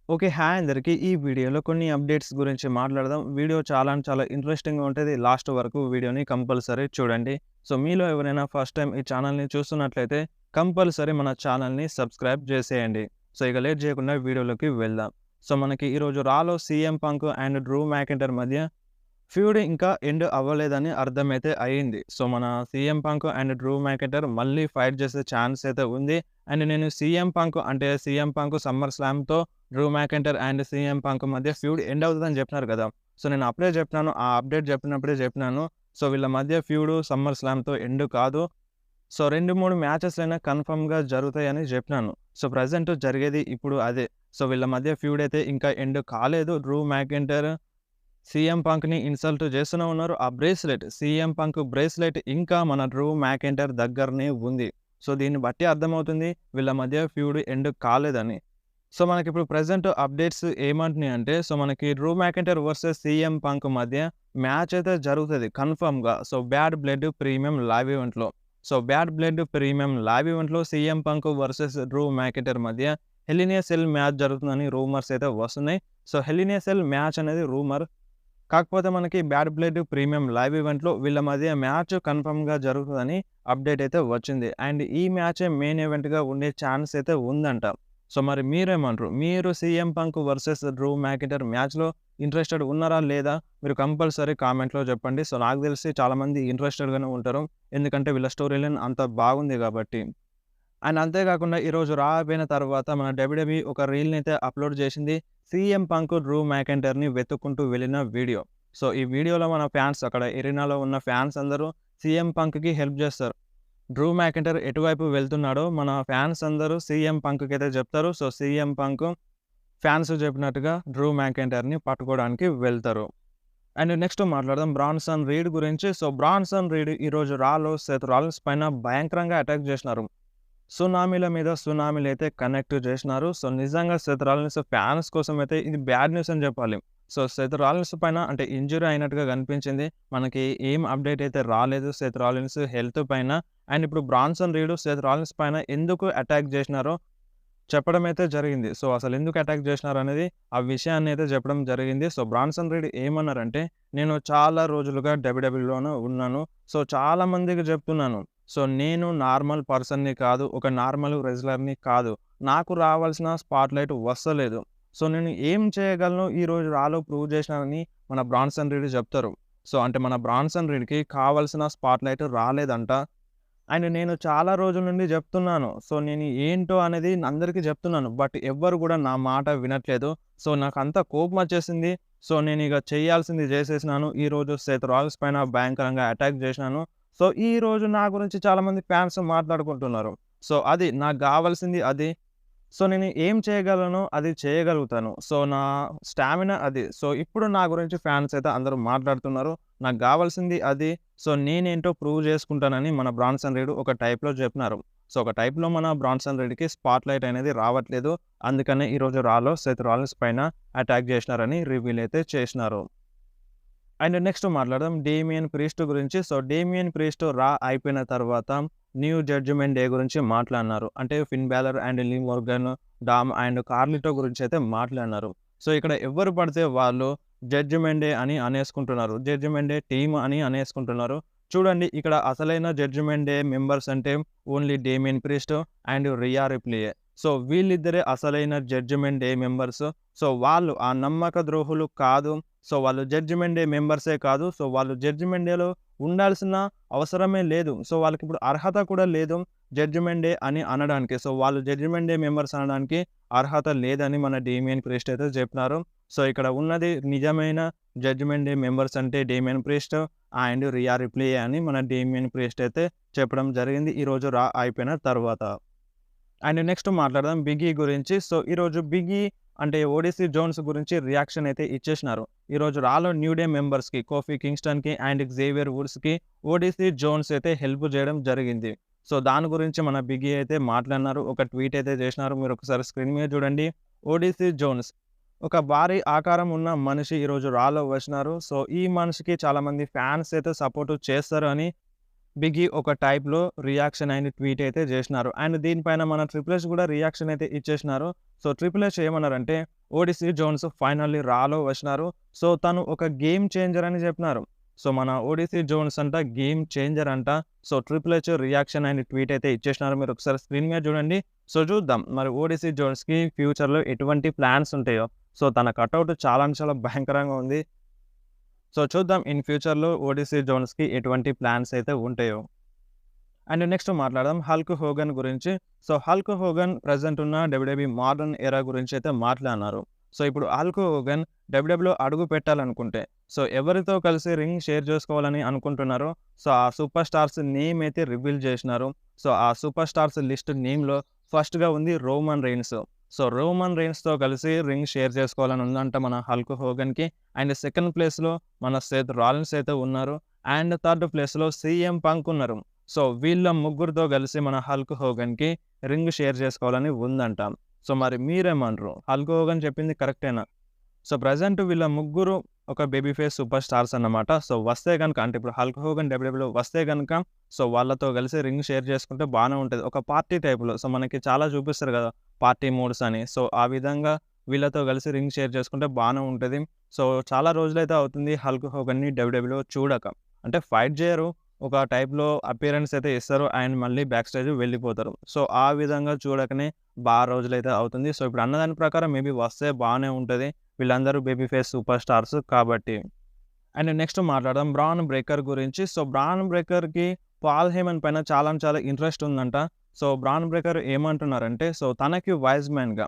Okay. Hi అందరికి. ఈ వీడియోలో కొన్ని అప్డేట్స్ గురించి మాట్లాడదాం. వీడియో చాలా అంటే చాలా ఇంట్రెస్టింగ్‌గా ఉంటది. లాస్ట్ వరకు వీడియోని కంపల్సరీ చూడండి. సో, మీలో ఎవరైనా ఫస్ట్ టైమ్ ఈ ఛానల్‌ని చూస్తున్నట్లయితే కంపల్సరీ మన ఛానల్‌ని సబ్స్క్రైబ్ చేసేయండి. సో, ఇక లేట్ చేయకుండా వీడియోలోకి వెళ్దాం. సో, మనకి ఈరోజు రాలో CM Punk and Drew McIntyre మధ్య ఫ్యూడ్ ఇంకా ఎండ్ అవ్వలేదని అర్థమైతే అయింది. సో, మన CM Punk and Drew McIntyre మళ్ళీ ఫైట్ చేసే ఛాన్స్ అయితే ఉంది. అండ్ నేను సీఎం పంక్ సమ్మర్ స్లామ్‌తో Drew McIntyre and CM Punk మధ్య ఫ్యూడ్ ఎండ్ అవుతదని చెప్పినారు కదా! సో, నేను అప్పుడే చెప్పినాను. ఆ అప్డేట్ చెప్పినప్పుడే చెప్పినాను. సో, వీళ్ళ మధ్య ఫ్యూడ్ సమ్మర్ స్లామ్‌తో ఎండ్ కాదు. సో, 2, 3 మ్యాచెస్‌లైనా కన్ఫర్మ్‌గా జరుగుతాయని జెప్పినాను. సో, ప్రెజెంట్ జరిగేది ఇప్పుడు అదే. సో, వీళ్ళ మధ్య ఫ్యూడ్ అయితే ఇంకా ఎండ్ కాలేదు. డ్రూ మ్యాకింటర్ సీఎం పంక్‌ని ఇన్సల్ట్ చేస్తూనే ఉన్నారు. ఆ సీఎం పంక్ బ్రేస్లెట్ ఇంకా మన డ్రూ మ్యాకింటర్ దగ్గరనే ఉంది. సో, దీన్ని బట్టి అర్థమవుతుంది వీళ్ళ మధ్య ఫ్యూడ్ ఎండ్ కాలేదని. సో, మనకిప్పుడు ప్రెజెంట్ అప్డేట్స్ ఏమంటున్నాయంటే, సో, మనకి Drew McIntyre versus CM Punk మధ్య మ్యాచ్ అయితే జరుగుతది కన్ఫర్మ్‌గా. So, bad blood premium live ఈవెంట్‌లో. So, bad blood premium live ఈవెంట్‌లో CM Punk versus Drew McIntyre మధ్య hell in a cell match జరుగుతుందని రూమర్స్ అయితే వస్తున్నాయి. So, hell in a cell match అనేది రూమర్. కాకపోతే మనకి బ్యాడ్ బ్లడ్ ప్రీమియం లైవ్ ఈవెంట్‌లో వీళ్ళ మధ్య మ్యాచ్ కన్ఫర్మ్‌గా జరుగుతదని అప్డేట్ అయితే వచ్చింది. అండ్ ఈ మ్యాచే మెయిన్ ఈవెంట్‌గా ఉండే ఛాన్స్ అయితే ఉందంట. సో, మరి మీరేమంటారు? మీరు CM Punk versus Drew McIntyre మ్యాచ్‌లో ఇంట్రెస్టెడ్ ఉన్నారా? లేదా? మీరు కంపల్సరీ కామెంట్‌లో చెప్పండి. సో, నాకు తెలిసి చాలామంది ఇంట్రెస్టెడ్‌గానే ఉంటారు. ఎందుకంటే వీళ్ళ స్టోరీ లైన్ అంత బాగుంది కాబట్టి. అండ్ అంతే కాకుండా ఈరోజు రా అయిపోయిన తర్వాత మన డబ్ల్యూడబ్ల్యూఈ ఒక రీల్‌నైతే అప్‌లోడ్ చేసింది. సీఎం పంక్ డ్రూ మ్యాకింటైర్‌ని వెతుక్కుంటూ వెళ్ళిన వీడియో. సో, ఈ వీడియోలో మన ఫ్యాన్స్ అక్కడ ఎరీనాలో ఉన్న ఫ్యాన్స్ అందరూ సీఎం పంక్‌కి హెల్ప్ చేస్తారు. డ్రూ మ్యాకింటైర్ ఎటువైపు వెళ్తున్నాడో మన ఫ్యాన్స్ అందరూ సీఎం పంక్‌కైతే చెప్తారు. సో, సీఎం పంక్ ఫ్యాన్స్ చెప్పినట్టుగా డ్రూ మ్యాకింటైర్‌ని పట్టుకోవడానికి వెళ్తారు. అండ్ నెక్స్ట్ మాట్లాడదాం బ్రాన్సన్ రీడ్ గురించి. సో, బ్రాన్సన్ రీడ్ ఈరోజు రాలో సెత్ రాలిన్స్ పైన భయంకరంగా అటాక్ చేసినారు. సునామీల మీద సునామీలైతే కనెక్ట్ చేసినారు. సో, నిజంగా సెత్ రాలిన్స్ ఫ్యాన్స్ కోసమైతే ఇది బ్యాడ్ న్యూస్ అని చెప్పాలి. సో, సెత్ రాలిన్స్ పైన అంటే ఇంజ్యూరీ అయినట్టుగా కనిపించింది. మనకి ఏం అప్డేట్ అయితే రాలేదు సెత్ రాలిన్స్ హెల్త్ పైన. అండ్ ఇప్పుడు బ్రాన్సన్ రీడ్ సెత్ రాలిన్స్ పైన ఎందుకు అటాక్ చేసినారో చెప్పడం అయితే జరిగింది. సో, అసలెందుకు అటాక్ జేసినారనేది ఆ విషయాన్నయితే చెప్పడం జరిగింది. సో, బ్రాన్సన్ రీడ్ ఏమన్నారంటే, "నేను చాలా రోజులుగా డబ్ల్యూడబ్ల్యూలోనే ఉన్నాను. సో, చాలా మందికి జెప్తున్నాను. సో, నేను నార్మల్ పర్సన్‌ని కాదు. ఒక నార్మల్ రెజ్లర్‌ని కాదు. నాకు రావాల్సిన స్పాట్‌లైట్ వస్తలేదు. సో, నేను ఏం చేయగలను ఈరోజు రాలో ప్రూవ్ జేసినానని" మన బ్రాన్సన్ రీడ్ జెప్తారు. సో, అంటే మన బ్రాన్సన్ రీడ్‌కి కావాల్సిన స్పాట్‌లైట్ రాలేదంట. అండ్ నేను చాలా రోజుల నుండి జెప్తున్నాను. సో, నేను ఏంటో అనేది అందరికీ జెప్తున్నాను. బట్ ఎవ్వరు గూడా నా మాట వినట్లేదు. సో, నాకంత కోపమొచ్చేసింది. సో, నేనిగ చేయాల్సింది జేసేసినాను. ఈరోజు సెత్ రాలిన్స్ పైన భయంకరంగా అటాక్ జేసినాను. సో, ఈరోజు నా గురించి చాలామంది ఫ్యాన్స్ మాట్లాడుకుంటున్నారు. సో, అది నాకు గావాల్సింది అది. సో, నేను ఏం చేయగలనో అది చేయగలుగుతాను. సో, నా స్టామినా అది. సో, ఇప్పుడు నా గురించి ఫ్యాన్స్ అయితే అందరూ మాట్లాడుతున్నారు. నాకు గావాల్సింది అది. సో, నేనేంటో ప్రూవ్ చేసుకుంటానని మన బ్రాన్సన్ రీడ్ ఒక టైప్‌లో చెప్పినారు. సో, ఒక టైప్‌లో మన బ్రాన్సన్ రీడ్‌కి స్పాట్‌లైట్ అనేది రావట్లేదు. అందుకనే ఈరోజు రాలో సెత్ రాలిన్స్ పైన అటాక్ చేసినారని రివీల్ అయితే చేసినారు. అండ్ నెక్స్ట్ మాట్లాడదాం డేమియన్ ప్రీస్ట్ గురించి. సో, డేమియన్ ప్రీస్ట్ రా అయిపోయిన తర్వాత న్యూ జడ్జ్‌మెంట్ డే గురించి మాట్లాడినారు. అంటే Finn Balor and Liv Morgan, Dom and Carlito గురించి అయితే మాట్లాడినారు. సో, ఇక్కడ ఎవ్వరు పడితే వాళ్ళు జడ్జ్‌మెంట్ డే అని అనేసుకుంటున్నారు. జడ్జ్‌మెంట్ డే టీమ్ అని అనేసుకుంటున్నారు. చూడండి ఇక్కడ అసలైన జడ్జ్‌మెంట్ డే మెంబర్స్ అంటే only Damian Priest and Rhea రిప్లీయే. సో, వీళ్ళిద్దరే అసలైన జడ్జ్‌మెంట్ డే మెంబర్స్. సో, వాళ్ళు ఆ నమ్మక ద్రోహులు కాదు. సో, వాళ్ళు జడ్జిమెంట్ డే మెంబర్సే కాదు. సో, వాళ్ళు జడ్జిమెంట్ డేలో ఉండాల్సిన అవసరమే లేదు. సో, వాళ్ళకిప్పుడు అర్హత కూడా లేదు జడ్జిమెంట్ డే అని అనడానికి. సో, వాళ్ళు జడ్జిమెంట్ డే మెంబర్స్ అనడానికి అర్హత లేదని మన డేమియన్ ప్రీస్ట్ అయితే చెప్పినారు. సో, ఇక్కడ ఉన్నది నిజమైన జడ్జిమెంట్ డే మెంబర్స్ అంటే డేమియన్ ప్రీస్ట్ అండ్ రియా రిప్లీ అని మన డేమియన్ ప్రీస్ట్ అయితే చెప్పడం జరిగింది ఈరోజు రా అయిపోయిన తర్వాత. అండ్ నెక్స్ట్ మాట్లాడదాం బిగ్గీ గురించి. సో, ఈరోజు బిగ్గీ అంటే ఓడీసీ జోన్స్ గురించి రియాక్షన్ అయితే ఇచ్చేసినారు. ఈరోజు రాలో న్యూ డే మెంబర్స్‌కి Kofi కింగ్‌స్టన్‌కి and Xavier వుడ్స్‌కి odyssey Jones అయితే హెల్ప్ చేయడం జరిగింది. సో, దాని గురించి మన బిగ్గీ అయితే మాట్లాడినారు. ఒక ట్వీట్ అయితే చేసినారు. మీరు ఒకసారి స్క్రీన్ మీద చూడండి. ఓడీసీ జోన్స్ ఒక భారీ ఆకారం ఉన్న మనిషి ఈరోజు రాలో వచ్చినారు. సో, ఈ మనిషికి చాలామంది ఫ్యాన్స్ అయితే సపోర్ట్ చేస్తారు అని బిగ్గీ ఒక టైప్‌లో రియాక్షన్ అయిన ట్వీట్ అయితే జేసినారు. అండ్ దీనిపైన మన 'ట్రిపుల్ హెచ్' గూడా రియాక్షన్ అయితే ఇచ్చేసినారు. సో 'ట్రిపుల్ హెచ్' ఏమన్నారంటే, 'ఓడిసీ జోన్స్ ఫైనల్లీ రాలో వచ్చినారు. సో తను ఒక గేమ్ చేంజర్' అని జెప్పినారు. సో మన 'ఓడిసీ జోన్స్' అంట గేమ్ చేంజర్ అంట. సో 'ట్రిపుల్ హెచ్' రియాక్షన్ అయిన ట్వీట్ అయితే ఇచ్చేసినారు. మీరు ఒకసారి స్క్రీన్ మీద జూడండి. సో చూద్దాం మరి 'ఓడిసీ జోన్స్‌కి' ఫ్యూచర్‌లో ఎటువంటి ప్లాన్స్ ఉంటాయో. సో తన కటౌట్ చాలా అంటే చాలా భయంకరంగా ఉంది. సో చూద్దాం ఇన్ ఫ్యూచర్‌లో 'ఓడిసీ జోన్స్‌కి' ఎటువంటి ప్లాన్స్ అయితే ఉంటాయో. అండ్ నెక్స్ట్ మాట్లాడదాం 'హల్క్ హోగన్' గురించి. సో 'హల్క్ హోగన్' ప్రెజెంట్ ఉన్న డబ్ల్యూడబ్ల్యూఈ మోడర్న్ ఎరా గురించి అయితే మాట్లాడినారు. సో ఇప్పుడు 'హల్క్ హోగన్' డబ్ల్యూడబ్ల్యూఈలో అడుగు పెట్టాలనుకుంటే, సో ఎవరితో కలిసి రింగ్ షేర్ చేసుకోవాలని అనుకుంటున్నారో, సో ఆ సూపర్ స్టార్స్ నేమ్ అయితే రివీల్ చేసినారు. సో ఆ సూపర్ స్టార్స్ లిస్ట్ నేమ్‌లో ఫస్ట్‌గా ఉంది రోమన్ రెయిన్స్. సో రోమన్ రెయిన్స్‌తో కలిసి రింగ్ షేర్ చేసుకోవాలని ఉందంట మన 'హల్క్ హోగన్‌కి. అండ్ సెకండ్ ప్లేస్‌లో మన 'సెత్ రాలిన్స్' అయితే ఉన్నారు. అండ్ థర్డ్ ప్లేస్‌లో 'సీఎం పంక్' ఉన్నారు. సో వీళ్ళ ముగ్గురితో కలిసి మన 'హల్క్ హోగన్‌కి' రింగ్ షేర్ చేసుకోవాలని ఉందంట. సో మరి మీరేమంటారు? 'హల్క్ హోగన్' చెప్పింది కరెక్టేనా? సో ప్రెజెంట్ వీళ్ళ ముగ్గురు ఒక బేబీ ఫేస్ సూపర్ స్టార్స్ అన్నమాట. సో వస్తే గనుక అంటే ఇప్పుడు 'హల్క్ హోగన్' డబ్ల్యూడబ్ల్యూలో వస్తే గనుక సో వాళ్ళతో కలిసి రింగ్ షేర్ చేసుకుంటే బానే ఉంటది. ఒక పార్టీ టైప్‌లో. సో మనకి చాలా చూపిస్తారు గదా! పార్టీ మోడ్స్ అని. సో ఆ విధంగా వీళ్ళతో కలిసి రింగ్ షేర్ చేసుకుంటే బానే ఉంటది. సో చాలా రోజులైతే అవుతుంది 'హల్క్ హోగన్‌ని' డబ్ల్యూడబ్ల్యూలో చూడక. అంటే ఫైట్ జేయరు. ఒక టైప్‌లో అపియరెన్స్ అయితే ఇస్తారు. అండ్ మళ్ళీ బ్యాక్ స్టేజ్ వెళ్ళిపోతారు. సో ఆ విధంగా చూడకనే రోజులైతే అవుతుంది. సో ఇప్పుడు అన్నదాని ప్రకారం మేబీ వస్తే బానే ఉంటది. వీళ్ళందరూ బేబీ ఫేస్ సూపర్ స్టార్స్ కాబట్టి. అండ్ నెక్స్ట్ మాట్లాడదాం 'బ్రాన్ బ్రేకర్' గురించి. సో 'బ్రాన్ బ్రేకర్‌కి' పాల్ హేమన్ పైన చాలా అంటే చాలా ఇంట్రెస్ట్ ఉందంట. సో 'బ్రాన్ బ్రేకర్' ఏమంటున్నారంటే, సో తనకి వైస్ మ్యాన్‌గా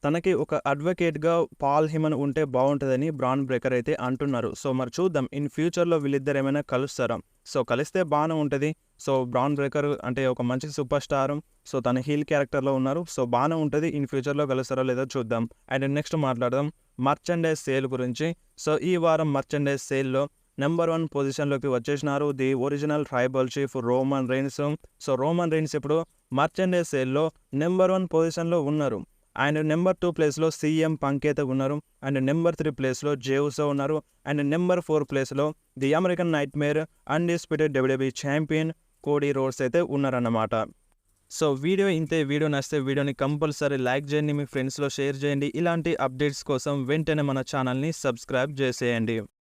తనకి ఒక అడ్వకేట్‌గా పాల్ హేమన్ ఉంటే బావుంటదని 'బ్రాన్ బ్రేకర్' అయితే అంటున్నారు. సో మరి చూద్దాం ఇన్ ఫ్యూచర్‌లో వీళ్ళిద్దరు ఏమైనా కలుస్తారా? సో కలిస్తే బానే ఉంటది. సో 'బ్రాన్ బ్రేకర్' అంటే ఒక మంచి సూపర్ స్టార్. సో తన హీల్ క్యారెక్టర్‌లో ఉన్నారు. సో బానే ఉంటది. ఇన్ ఫ్యూచర్‌లో కలుస్తారో లేదో చూద్దాం. అండ్ నెక్స్ట్ మాట్లాడదాం మర్చండైజ్ సేల్ గురించి. సో ఈ వారం మర్చండైజ్ సేల్‌లో నంబర్ 1 పొజిషన్‌లోకి వచ్చేసినారు. The original tribal chief Roman Reigns. So Roman Reigns ఇప్పుడు మర్చండైజ్ సేల్‌లో నంబర్ 1 పొజిషన్‌లో ఉన్నారు. అండ్ నెంబర్ 2 ప్లేస్‌లో 'సీఎం పంక్' అయితే ఉన్నారు. అండ్ నెంబర్ 3 ప్లేస్‌లో 'జే ఉసో' ఉన్నారు. అండ్ నెంబర్ 4 ప్లేస్‌లో 'the American nightmare' undisputed WWE champion 'Cody roads' అయితే ఉన్నారన్నమాట. సో వీడియో ఇంతే. వీడియో నచ్చితే వీడియోని కంపల్సరీ లైక్ చేయండి. మీ ఫ్రెండ్స్‌లో షేర్ చేయండి. ఇలాంటి అప్డేట్స్ కోసం వెంటనే మన ఛానల్‌ని సబ్స్క్రైబ్ చేసేయండి.